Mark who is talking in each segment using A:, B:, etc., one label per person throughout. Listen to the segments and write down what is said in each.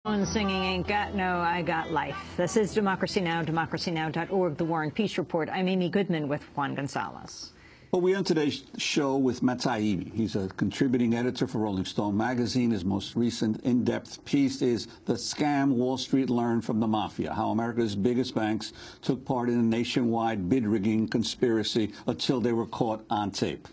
A: One singing Ain't Got No, I Got Life. This is Democracy Now!, democracynow.org, The War and Peace Report. I'm Amy Goodman with Juan Gonzalez.
B: Well, we end today's show with Matt Taibbi. He's a contributing editor for Rolling Stone magazine. His most recent in-depth piece is The Scam Wall Street Learned from the Mafia, how America's biggest banks took part in a nationwide bid-rigging conspiracy until they were caught on tape.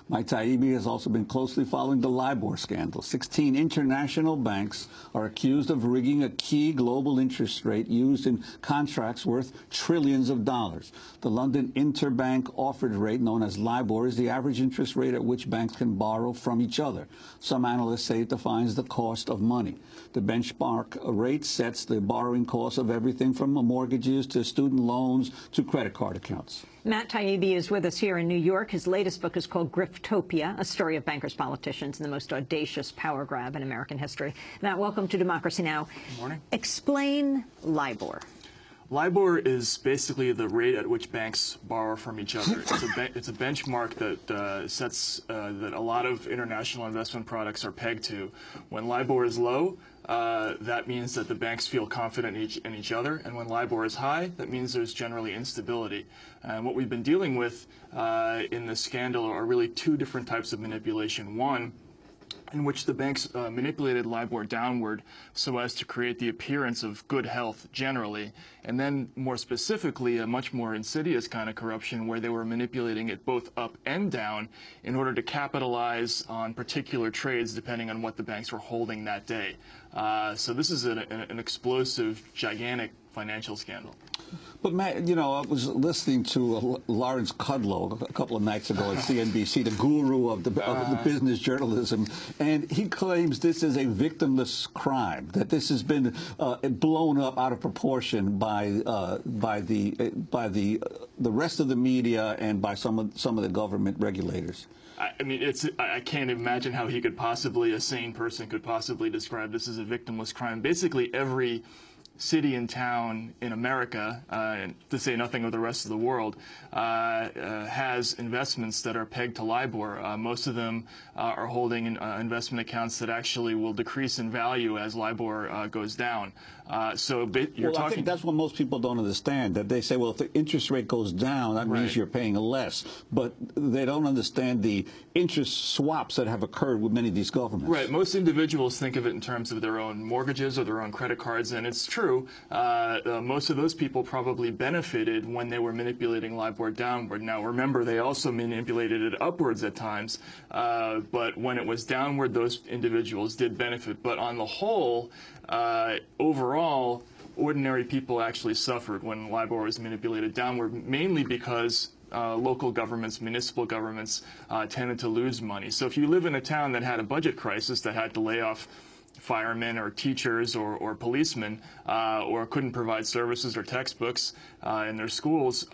B: Mike Taibbi has also been closely following the LIBOR scandal. 16 international banks are accused of rigging a key global interest rate used in contracts worth trillions of dollars. The London Interbank Offered Rate, known as LIBOR, is the average interest rate at which banks can borrow from each other. Some analysts say it defines the cost of money. The benchmark rate sets the borrowing cost of everything from mortgages to student loans to credit card accounts.
A: Matt Taibbi is with us here in New York. His latest book is called Griftopia, a story of bankers, politicians, and the most audacious power grab in American history. Matt, welcome to Democracy Now!
C: Good morning.
A: Explain LIBOR.
C: LIBOR is basically the rate at which banks borrow from each other. It's a benchmark that sets that a lot of international investment products are pegged to. When LIBOR is low, that means that the banks feel confident in each other, and when LIBOR is high, that means there's generally instability. And what we've been dealing with in this scandal are really two different types of manipulation. One, in which the banks manipulated LIBOR downward so as to create the appearance of good health generally, and then more specifically a much more insidious kind of corruption where they were manipulating it both up and down in order to capitalize on particular trades depending on what the banks were holding that day. So this is an explosive, gigantic financial scandal.
B: But, Matt, you know, I was listening to Lawrence Kudlow a couple of nights ago at CNBC, the guru of the business journalism, and he claims this is a victimless crime, that this has been blown up out of proportion by the rest of the media and by some of the government regulators.
C: I mean, I can't imagine how he could possibly, a sane person could possibly describe this as a victimless crime. Basically, every city and town in America, and to say nothing of the rest of the world, has investments that are pegged to LIBOR. Most of them are holding investment accounts that actually will decrease in value as LIBOR goes down. I think that's what most people don't understand, that they say, well, if the interest rate goes down, that means you're paying less. But they don't understand the interest swaps that have occurred with many of these governments. Right. Most individuals think of it in terms of their own mortgages or their own credit cards, and it's true. Most of those people probably benefited when they were manipulating LIBOR downward. Now, remember, they also manipulated it upwards at times, but when it was downward, those individuals did benefit. But on the whole, overall, ordinary people actually suffered when LIBOR was manipulated downward, mainly because local governments, municipal governments tended to lose money. So if you live in a town that had a budget crisis, that had to lay off firemen or teachers or policemen, or couldn't provide services or textbooks in their schools,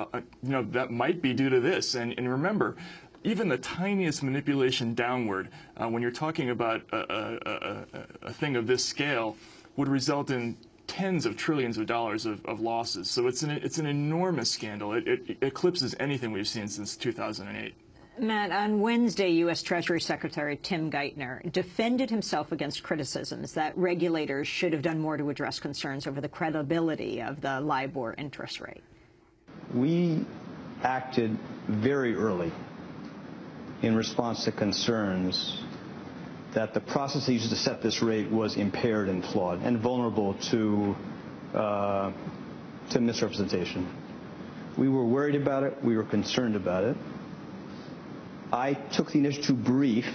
C: you know, that might be due to this. And remember, even the tiniest manipulation downward, when you're talking about a thing of this scale, would result in tens of trillions of dollars of losses. So it's an enormous scandal. It eclipses anything we've seen since 2008.
A: Matt, on Wednesday, U.S. Treasury Secretary Tim Geithner defended himself against criticisms that regulators should have done more to address concerns over the credibility of the LIBOR interest rate.
D: We acted very early in response to concerns that the process used to set this rate was impaired and flawed and vulnerable to misrepresentation. We were worried about it. We were concerned about it. I took the initiative to brief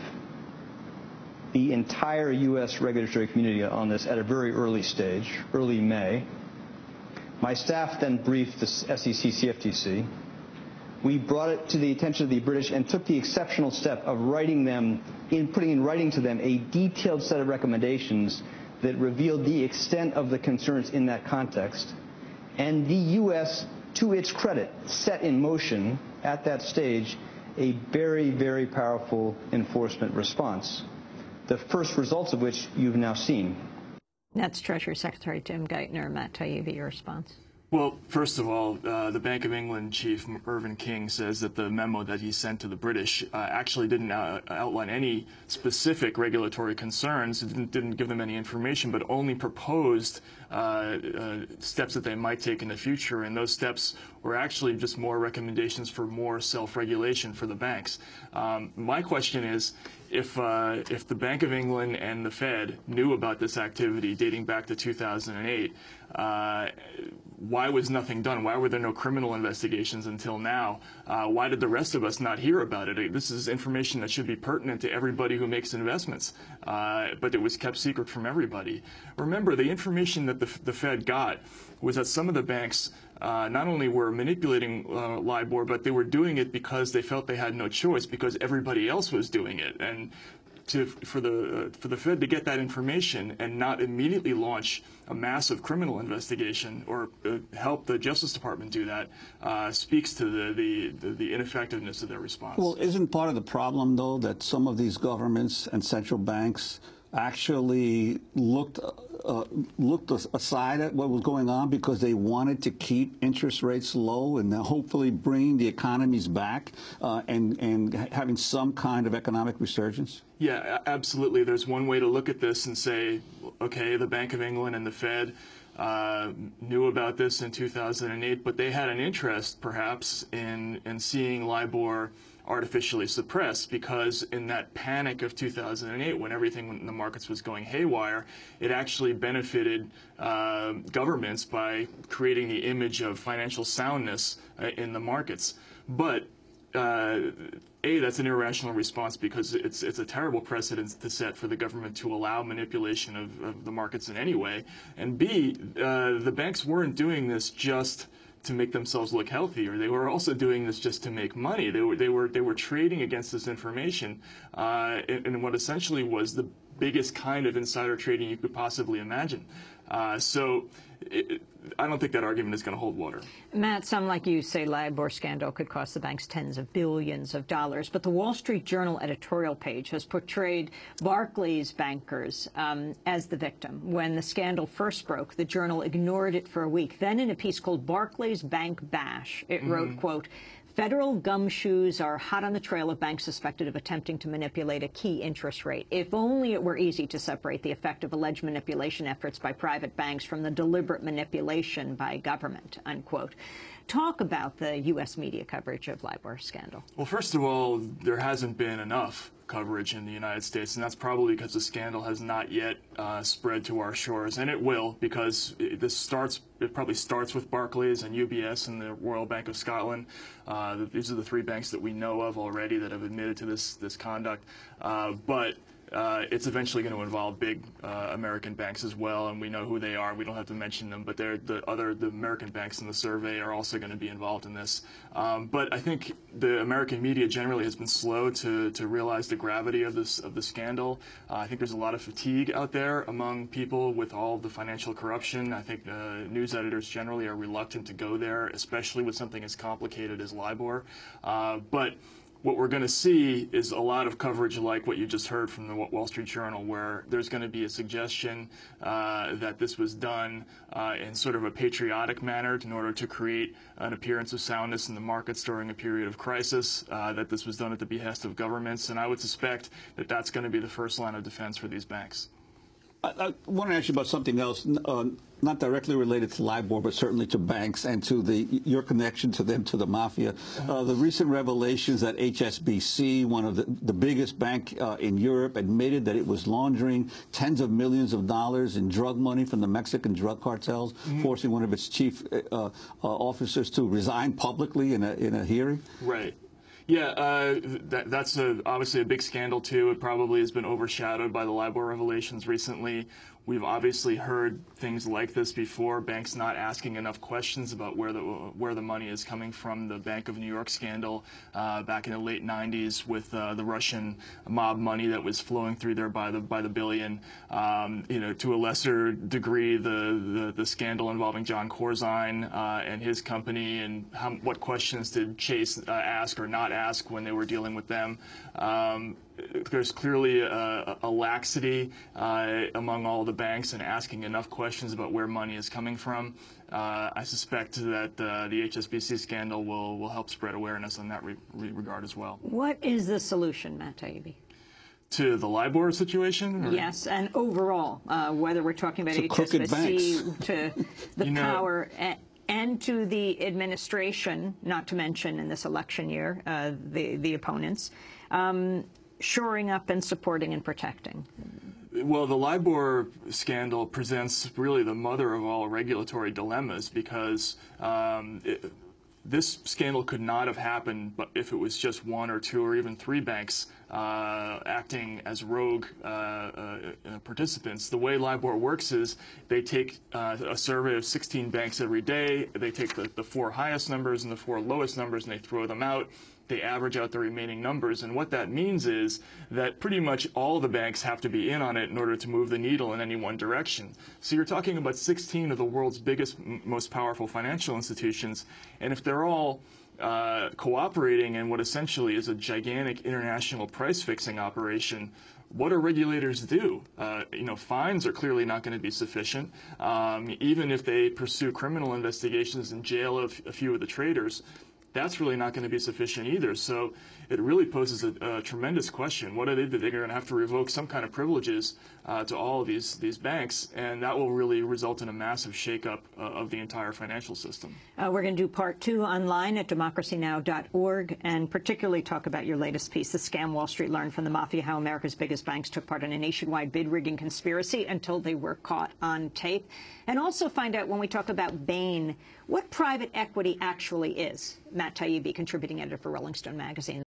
D: the entire U.S. regulatory community on this at a very early stage, early May. My staff then briefed the SEC CFTC. We brought it to the attention of the British and took the exceptional step of putting in writing to them a detailed set of recommendations that revealed the extent of the concerns in that context. And the U.S., to its credit, set in motion at that stage a very, very powerful enforcement response, the first results of which you've now seen.
A: That's Treasury Secretary Tim Geithner. Matt Taibbi, your response.
C: Well, first of all, the Bank of England chief, Irvin King, says that the memo that he sent to the British actually didn't outline any specific regulatory concerns. It didn't give them any information, but only proposed steps that they might take in the future. And those steps were actually just more recommendations for more self-regulation for the banks. My question is, if the Bank of England and the Fed knew about this activity dating back to 2008, why was nothing done? Why were there no criminal investigations until now? Why did the rest of us not hear about it? This is information that should be pertinent to everybody who makes investments, but it was kept secret from everybody. Remember, the information that the Fed got was that some of the banks not only were manipulating LIBOR, but they were doing it because they felt they had no choice, because everybody else was doing it. And for the Fed to get that information and not immediately launch a massive criminal investigation or help the Justice Department do that speaks to the ineffectiveness of their response.
B: Well, isn't part of the problem, though, that some of these governments and central banks actually looked aside at what was going on because they wanted to keep interest rates low and hopefully bring the economies back and having some kind of economic resurgence?
C: Yeah, absolutely. There's one way to look at this and say, okay, the Bank of England and the Fed knew about this in 2008, but they had an interest, perhaps, in seeing LIBOR artificially suppressed, because in that panic of 2008, when everything in the markets was going haywire, it actually benefited governments by creating the image of financial soundness in the markets. But that's an irrational response, because it's a terrible precedent to set for the government to allow manipulation of the markets in any way. And B, the banks weren't doing this just to make themselves look healthier. They were also doing this just to make money. They were trading against this information in what essentially was the biggest kind of insider trading you could possibly imagine. I don't think that argument is going to hold water.
A: Matt, some like you say LIBOR scandal could cost the banks tens of billions of dollars, but the Wall Street Journal editorial page has portrayed Barclays bankers as the victim. When the scandal first broke, the Journal ignored it for a week. Then in a piece called Barclays Bank Bash, it wrote, quote, "Federal gumshoes are hot on the trail of banks suspected of attempting to manipulate a key interest rate. If only it were easy to separate the effect of alleged manipulation efforts by private banks from the deliberate manipulation by government," unquote. Talk about the U.S. media coverage of LIBOR scandal.
C: Well, first of all, there hasn't been enough coverage in the United States, and that's probably because the scandal has not yet spread to our shores, and it will, because it probably starts with Barclays and UBS and the Royal Bank of Scotland. These are the three banks that we know of already that have admitted to this conduct, but it's eventually going to involve big American banks as well, and we know who they are. We don't have to mention them, but the American banks in the survey are also going to be involved in this. But I think the American media generally has been slow to realize the gravity of the scandal. I think there's a lot of fatigue out there among people with all the financial corruption. I think news editors generally are reluctant to go there, especially with something as complicated as LIBOR. But what we're going to see is a lot of coverage like what you just heard from the Wall Street Journal, where there's going to be a suggestion that this was done in sort of a patriotic manner in order to create an appearance of soundness in the markets during a period of crisis, that this was done at the behest of governments, and I would suspect that that's going to be the first line of defense for these banks.
B: I want to ask you about something else, not directly related to LIBOR, but certainly to banks and to your connection to them, to the mafia. The recent revelations that HSBC, one of the biggest bank in Europe, admitted that it was laundering tens of millions of dollars in drug money from the Mexican drug cartels, forcing one of its chief officers to resign publicly in a hearing.
C: Right. Yeah, that's obviously a big scandal, too. It probably has been overshadowed by the LIBOR revelations recently. We've obviously heard things like this before, banks not asking enough questions about where the money is coming from. The Bank of New York scandal back in the late 90s with the Russian mob money that was flowing through there by the billion. To a lesser degree, the scandal involving John Corzine and his company, and what questions did Chase ask or not ask when they were dealing with them. there's clearly a laxity among all the banks in asking enough questions about where money is coming from. I suspect that the HSBC scandal will help spread awareness on that regard as well.
A: What is the solution, Matt Taibbi?
C: To the LIBOR situation? Or?
A: Yes, and overall, whether we're talking about HSBC, to the power, and to the administration, not to mention in this election year, the opponents, shoring up and supporting and protecting.
C: Well, the LIBOR scandal presents really the mother of all regulatory dilemmas, because this scandal could not have happened if it was just one or two or even three banks acting as rogue participants. The way LIBOR works is they take a survey of 16 banks every day. They take the 4 highest numbers and the 4 lowest numbers, and they throw them out. They average out the remaining numbers, and what that means is that pretty much all the banks have to be in on it in order to move the needle in any one direction. So you're talking about 16 of the world's biggest, most powerful financial institutions, and if they're all cooperating in what essentially is a gigantic international price-fixing operation, what do regulators do? Fines are clearly not going to be sufficient. Even if they pursue criminal investigations and jail a few of the traders, that's really not going to be sufficient either. So it really poses a tremendous question. What are they? They're going to have to revoke some kind of privileges to all of these banks, and that will really result in a massive shakeup of the entire financial system.
A: We're going to do part 2 online at democracynow.org, and particularly talk about your latest piece, The Scam Wall Street Learned from the Mafia, How America's Biggest Banks Took Part in a Nationwide Bid Rigging Conspiracy Until They Were Caught on Tape. And also find out, when we talk about Bain, what private equity actually is. Matt Taibbi, contributing editor for Rolling Stone magazine.